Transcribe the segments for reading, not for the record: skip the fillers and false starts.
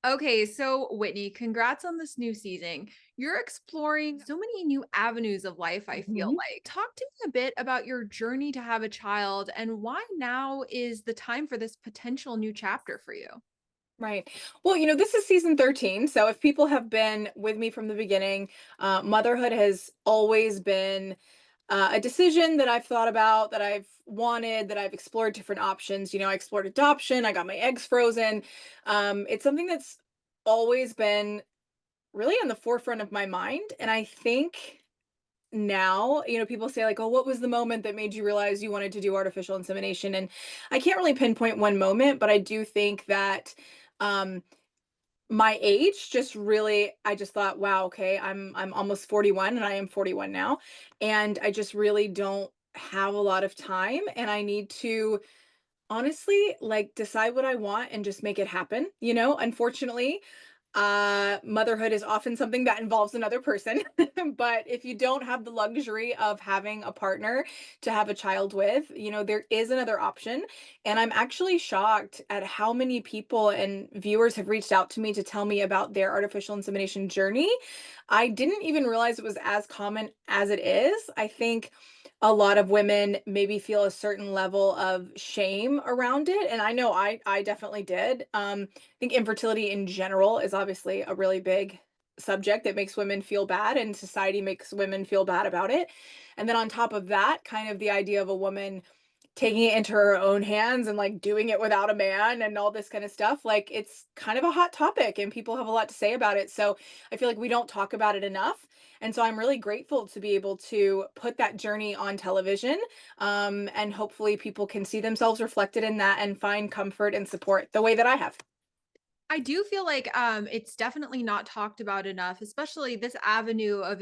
Okay, so Whitney, congrats on this new season. You're exploring so many new avenues of life, I feel Mhm. like. Talk to me a bit about your journey to have a child and why now is the time for this potential new chapter for you. Right. Well, this is season 13. So if people have been with me from the beginning, motherhood has always been a decision that I've thought about, that I've wanted, that I've explored different options. I explored adoption, I got my eggs frozen. It's something that's always been really on the forefront of my mind. And I think now, people say, like, oh, what was the moment that made you realize you wanted to do artificial insemination? And I can't really pinpoint one moment, but I do think that um my age just really, I just thought, wow, okay, I'm almost 41 and I am 41 now, and I just really don't have a lot of time, and I need to honestly, like, decide what I want and just make it happen. Unfortunately, motherhood is often something that involves another person. But if you don't have the luxury of having a partner to have a child with, there is another option. And I'm actually shocked at how many people and viewers have reached out to me to tell me about their artificial insemination journey. I didn't even realize it was as common as it is. I think a lot of women maybe feel a certain level of shame around it, and I know I definitely did. I think infertility in general is obviously a really big subject that makes women feel bad, and society makes women feel bad about it. And then on top of that, kind of the idea of a woman taking it into her own hands and, like, doing it without a man and all this kind of stuff, like, it's kind of a hot topic and people have a lot to say about it. So I feel like we don't talk about it enough. And so I'm really grateful to be able to put that journey on television, and hopefully people can see themselves reflected in that and find comfort and support the way that I have. I do feel like it's definitely not talked about enough, especially this avenue of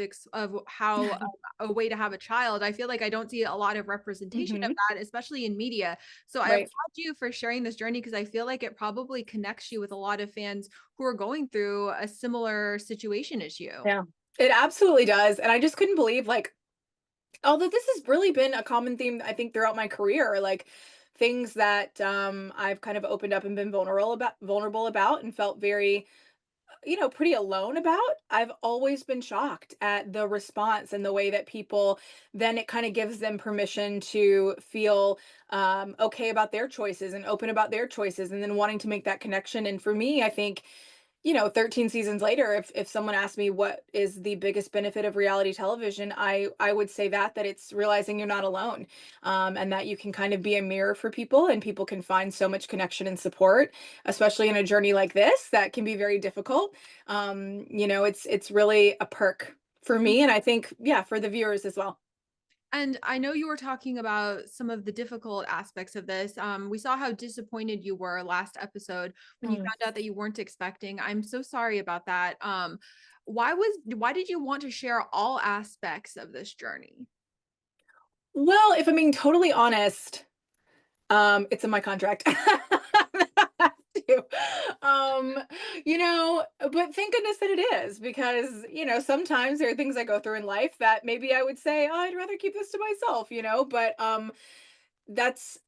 how a way to have a child. I feel like I don't see a lot of representation of Hmm. that, especially in media. So I Right. applaud you for sharing this journey because I feel like it probably connects you with a lot of fans who are going through a similar situation as you. Yeah. It absolutely does. And I just couldn't believe, like, although this has really been a common theme, I think, throughout my career, like things that I've kind of opened up and been vulnerable about and felt very, pretty alone about. I've always been shocked at the response and the way that people, then it kind of gives them permission to feel okay about their choices and open about their choices and then wanting to make that connection. And for me, I think, 13 seasons later, if someone asked me what is the biggest benefit of reality television, I would say that it's realizing you're not alone, and that you can kind of be a mirror for people, and people can find so much connection and support, especially in a journey like this that can be very difficult. It's really a perk for me, and I think, yeah, for the viewers as well. And I know you were talking about some of the difficult aspects of this. We saw how disappointed you were last episode when you Mm. found out that you weren't expecting. I'm so sorry about that. Why did you want to share all aspects of this journey? Well, if I'm being totally honest, it's in my contract. To. Um, but thank goodness that it is, because, sometimes there are things I go through in life that maybe I would say, oh, I'd rather keep this to myself, but that's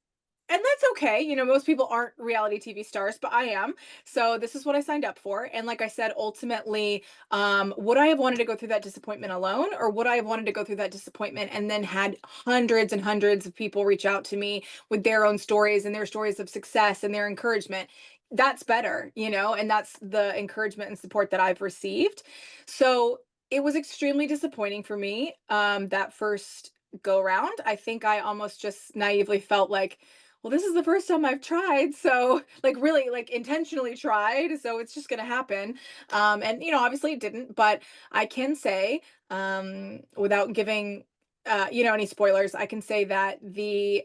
and that's okay. Most people aren't reality TV stars, but I am. So this is what I signed up for. And like I said, ultimately, would I have wanted to go through that disappointment alone, or would I have wanted to go through that disappointment and then had hundreds and hundreds of people reach out to me with their own stories and their stories of success and their encouragement? That's better, and that's the encouragement and support that I've received. So it was extremely disappointing for me, that first go round. I think I almost just naively felt like, well, this is the first time I've tried, so, like, really, like, intentionally tried, so it's just gonna happen. And, obviously it didn't, but I can say, without giving, any spoilers, I can say that the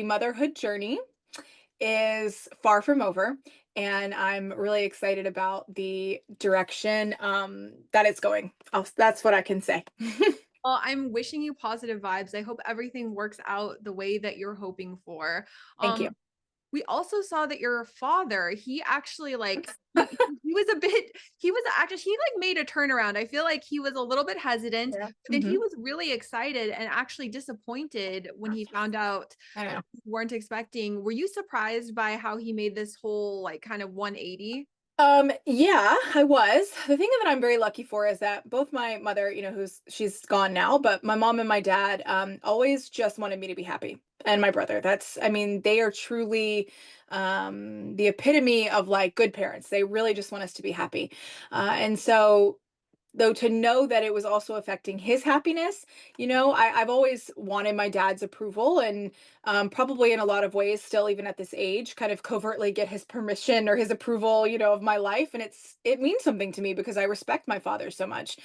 motherhood journey is far from over, and I'm really excited about the direction, that it's going. That's what I can say. Well, I'm wishing you positive vibes. I hope everything works out the way that you're hoping for. Thank Um, you. we also saw that your father, he actually like he was a bit he was actually he like made a turnaround. I feel like he was a little bit hesitant, Yeah. but then he Mhm. was really excited and actually disappointed when he found out I know. you weren't expecting. Were you surprised by how he made this whole like kind of 180? Yeah, I was. The thing that I'm very lucky for is that both my mother, she's gone now, but my mom and my dad, always just wanted me to be happy. And my brother. I mean, they are truly, the epitome of like good parents. They really just want us to be happy. And so though to know that it was also affecting his happiness, I've always wanted my dad's approval, and probably in a lot of ways still, even at this age, kind of covertly get his permission or his approval, of my life. And it means something to me because I respect my father so much.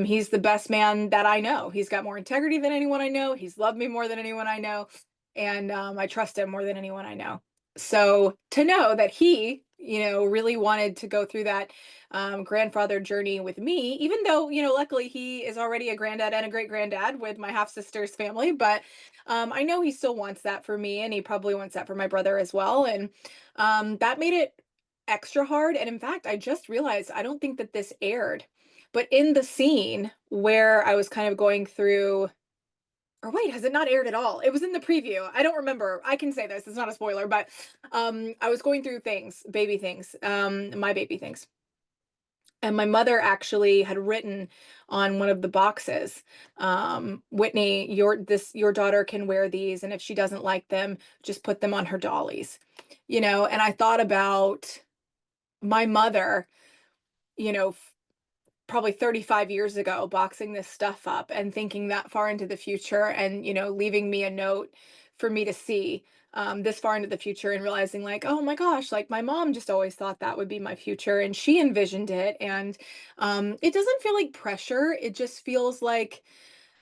He's the best man that I know. He's got more integrity than anyone I know. He's loved me more than anyone I know, and I trust him more than anyone I know. So to know that he, really wanted to go through that grandfather journey with me, even though, luckily he is already a granddad and a great granddad with my half sister's family. But I know he still wants that for me, and he probably wants that for my brother as well. And that made it extra hard. And in fact, I just realized I don't think that this aired, but in the scene where I was kind of going through, or wait, has it not aired at all? It was in the preview. I don't remember. I can say this. It's not a spoiler, but I was going through things, baby things, my baby things. And my mother actually had written on one of the boxes, Whitney, your daughter can wear these, and if she doesn't like them, just put them on her dollies. And I thought about my mother, you know, probably 35 years ago, boxing this stuff up and thinking that far into the future, and leaving me a note for me to see this far into the future, and realizing like, oh my gosh, like my mom just always thought that would be my future, and she envisioned it. And it doesn't feel like pressure. It just feels like,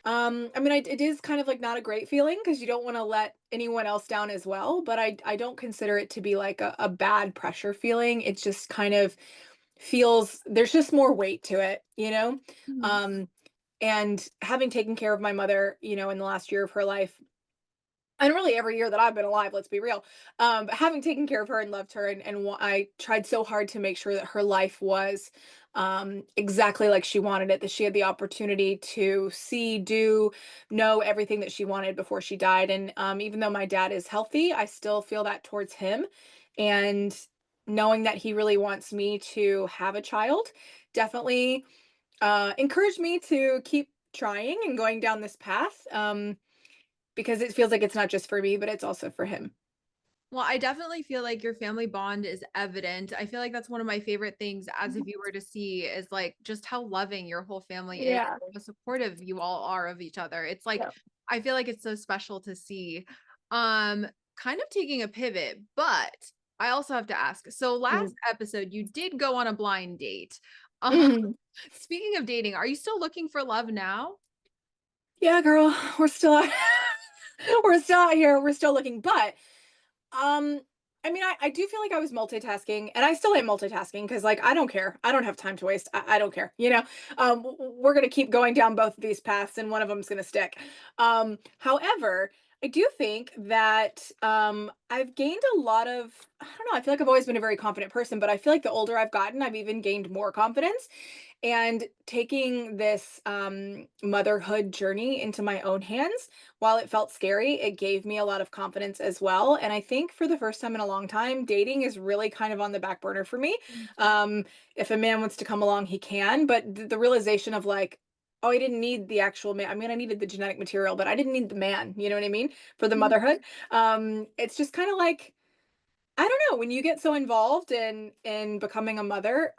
I mean, it is kind of like not a great feeling because you don't want to let anyone else down as well, but I don't consider it to be like a bad pressure feeling. It's just kind of feels, there's just more weight to it, Mhm. Um, and having taken care of my mother, in the last year of her life, and really every year that I've been alive, let's be real. But having taken care of her and loved her, and I tried so hard to make sure that her life was exactly like she wanted it, that she had the opportunity to see, do, know everything that she wanted before she died. And even though my dad is healthy, I still feel that towards him. And knowing that he really wants me to have a child definitely encouraged me to keep trying and going down this path. Because it feels like it's not just for me, but it's also for him. Well, I definitely feel like your family bond is evident. I feel like that's one of my favorite things as a Mhm. viewer to see is like just how loving your whole family is, Yeah. how supportive you all are of each other. It's like Yeah. I feel like it's so special to see. Um, Kind of taking a pivot, but I also have to ask. So last Mm. episode you did go on a blind date. Uh, Mhm. Speaking of dating, are you still looking for love now? Yeah, girl, we're still out we're still out here, we're still looking, but Um, I mean, I do feel like I was multitasking, and I still am multitasking because, like, I don't care. I don't have time to waste. I don't care. We're gonna keep going down both of these paths, and one of them's gonna stick. However, I do think that I've gained a lot of. I don't know. I feel like I've always been a very confident person, but I feel like the older I've gotten, I've even gained more confidence. And taking this motherhood journey into my own hands, while it felt scary, it gave me a lot of confidence as well. And I think for the first time in a long time, dating is really kind of on the back burner for me. Um, if a man wants to come along, he can. But the realization of like, oh, I didn't need the actual man. I mean, I needed the genetic material, but I didn't need the man. You know what I mean? For the Mhm. motherhood. It's just kind of like, I don't know, when you get so involved in becoming a mother,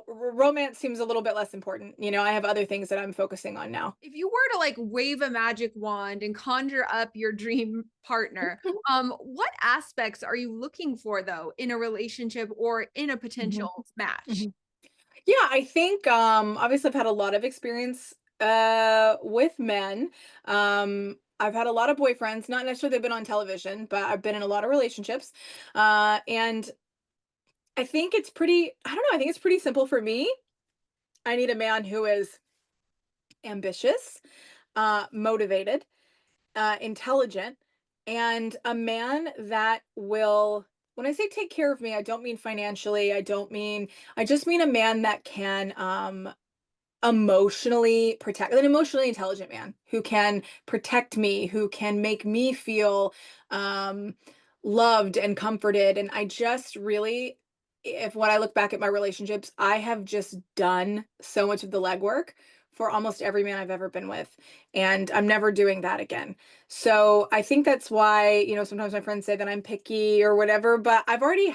romance seems a little bit less important. I have other things that I'm focusing on now. If you were to like wave a magic wand and conjure up your dream partner, what aspects are you looking for though in a relationship or in a Mhm, potential match? mhm. Yeah, I think obviously I've had a lot of experience with men. I've had a lot of boyfriends, not necessarily they've been on television, but I've been in a lot of relationships. And I think it's pretty, I don't know, I think it's pretty simple for me. I need a man who is ambitious, motivated, intelligent, and a man that will, when I say take care of me, I don't mean financially. I just mean a man that can emotionally protect, an emotionally intelligent man who can protect me, who can make me feel um, loved and comforted. And I just really, if when I look back at my relationships, I have just done so much of the legwork for almost every man I've ever been with, and I'm never doing that again. So I think that's why, sometimes my friends say that I'm picky or whatever, but I've already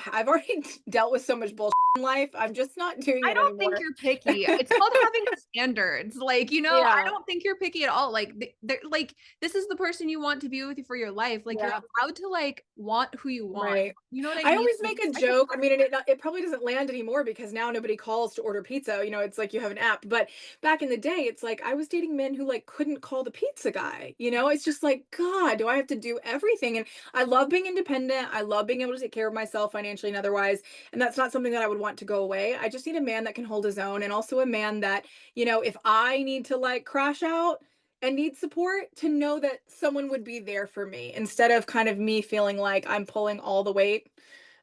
dealt with so much bullshit in life. I'm just not doing I it don't think anymore. you're picky. It's called having standards. Like, I Yeah, don't think you're picky at all. Like, they're like, this is the person you want to be with you for your life. Like, you're yeah. allowed to like want who you want. Right. You know what I I mean? always Like, make a I support joke. I mean, and it probably doesn't land anymore because now nobody calls to order pizza. It's like you have an app. But back in the day, it's like I was dating men who like couldn't call the pizza guy. It's just like, God, do I have to do everything? And I love being independent. I love being able to take care of myself financially and otherwise. And that's not something that I would want to go away. I just need a man that can hold his own, and also a man that, if I need to like crash out and need support, to know that someone would be there for me instead of kind of me feeling like I'm pulling all the weight.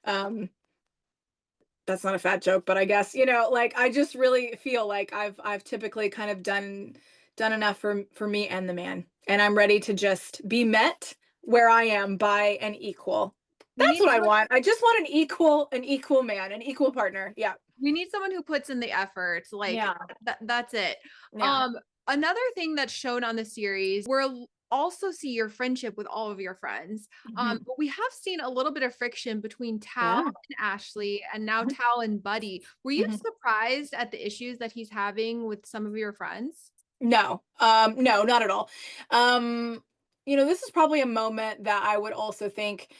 Um, that's not a fat joke, but I guess, like I just really feel like I've typically kind of done enough for me and the man. And I'm ready to just be met where I am by an equal. we That's need what I someone want. I just want an equal man, an equal partner. Yeah. we need someone who puts in the effort. Like, Yeah. that's it. Yeah. Um, Another thing that's shown on the series, we'll also see your friendship with all of your friends. Mhm. But we have seen a little bit of friction between Tal Yeah. and Ashley, and now Mhm. Tal and Buddy. Were you Mhm. surprised at the issues that he's having with some of your friends? No, no, not at all. Um, this is probably a moment that I would also think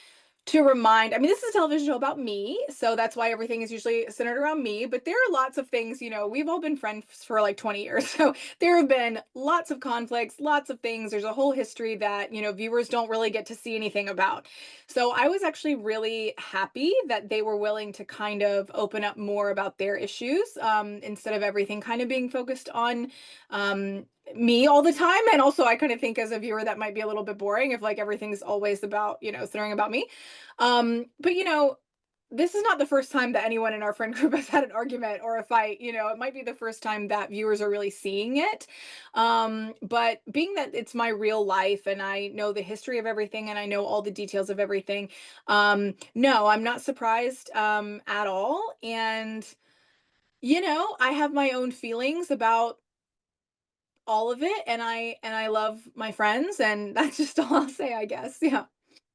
to remind. I mean, this is a television show about me, so that's why everything is usually centered around me. But there are lots of things, we've all been friends for like 20 years. So there have been lots of conflicts, lots of things. There's a whole history that, viewers don't really get to see anything about. So I was actually really happy that they were willing to kind of open up more about their issues, instead of everything kind of being focused on um, me all the time. And also, I kind of think as a viewer that might be a little bit boring if like everything's always about, centering about me. But this is not the first time that anyone in our friend group has had an argument or a fight. It might be the first time that viewers are really seeing it. But being that it's my real life and I know the history of everything and I know all the details of everything, no, I'm not surprised at all. And I have my own feelings about all of it, and I love my friends, and that's just all I'll say, I guess. Yeah.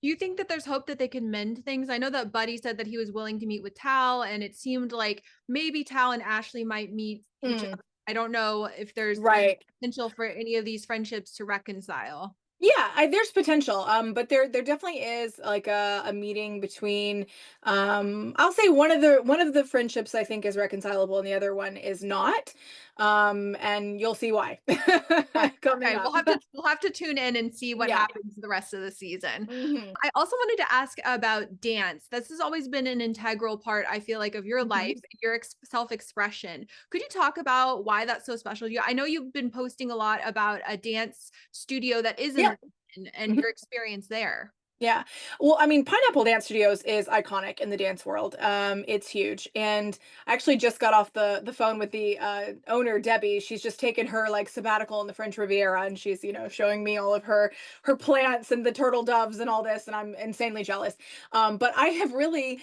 Do you think that there's hope that they can mend things? I know that Buddy said that he was willing to meet with Tal, and it seemed like maybe Tal and Ashley might meet each Mm, other. I don't know if there's any right. potential for any of these friendships to reconcile. Yeah, there's potential. But there definitely is like a meeting between I'll say one of the friendships I think is reconcilable and the other one is not. And you'll see why Okay. coming Okay. up. We'll have to tune in and see what Yeah. happens the rest of the season. Hmm. I also wanted to ask about dance. This has always been an integral part, I feel like, of your life, Hmm. your self-expression. Could you talk about why that's so special to you? I know you've been posting a lot about a dance studio that is in Yeah. London and your experience there. Yeah. Well, I mean, Pineapple Dance Studios is iconic in the dance world. It's huge. And I actually just got off the phone with the owner, Debbie. She's just taken her like sabbatical in the French Riviera and she's, showing me all of her plants and the turtle doves and all this, and I'm insanely jealous. But I have really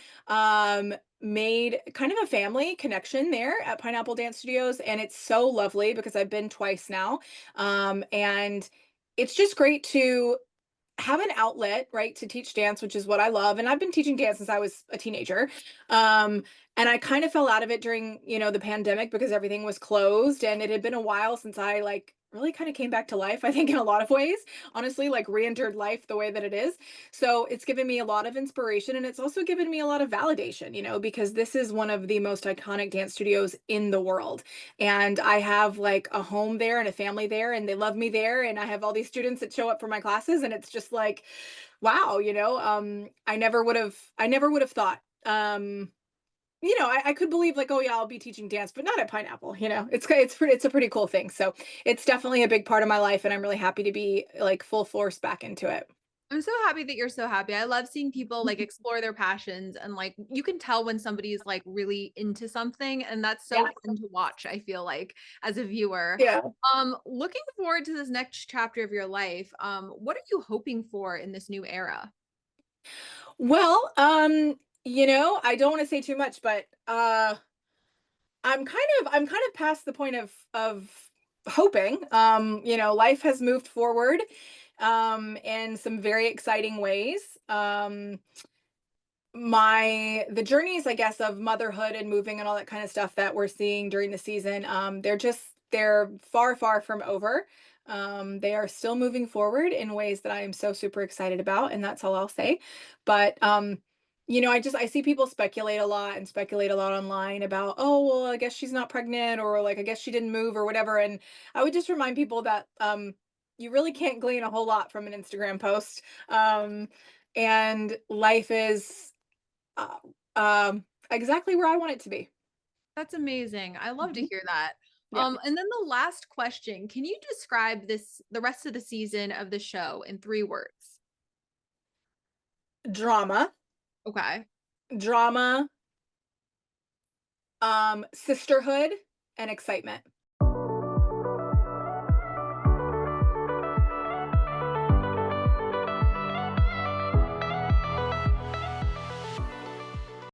made kind of a family connection there at Pineapple Dance Studios, and it's so lovely because I've been twice now. And it's just great to have an outlet, right, to teach dance, which is what I love. And I've been teaching dance since I was a teenager. Um, and I kind of fell out of it during, the pandemic because everything was closed and it had been a while since I like really kind of came back to life, I think in a lot of ways, honestly, like re-entered life the way that it is. So it's given me a lot of inspiration and it's also given me a lot of validation, because this is one of the most iconic dance studios in the world. And I have like a home there and a family there and they love me there and I have all these students that show up for my classes and it's just like wow, I never would have thought I could believe like, oh yeah, I'll be teaching dance, but not at Pineapple. It's a pretty cool thing. So it's definitely a big part of my life, and I'm really happy to be like full force back into it. I'm so happy that you're so happy. I love seeing people like explore their passions and like you can tell when somebody is like really into something and that's so Yeah, fun to watch, I feel like as a viewer. yeah. Looking forward to this next chapter of your life. What are you hoping for in this new era? Well, I don't want to say too much, but I'm kind of past the point of hoping. Life has moved forward in some very exciting ways. The journeys, I guess, of motherhood and moving and all that kind of stuff that we're seeing during the season, they're far from over. They are still moving forward in ways that I am so super excited about, and that's all I'll say. But I see people speculate a lot online about, oh well, I guess she's not pregnant, or like I guess she didn't move or whatever. And I would just remind people that you really can't glean a whole lot from an Instagram post. And life is uh, exactly where I want it to be. That's amazing. I love to Mhm. hear that. Yeah. And then the last question, can you describe the rest of the season of the show in 3 words? Drama, Okay. drama, sisterhood, and excitement.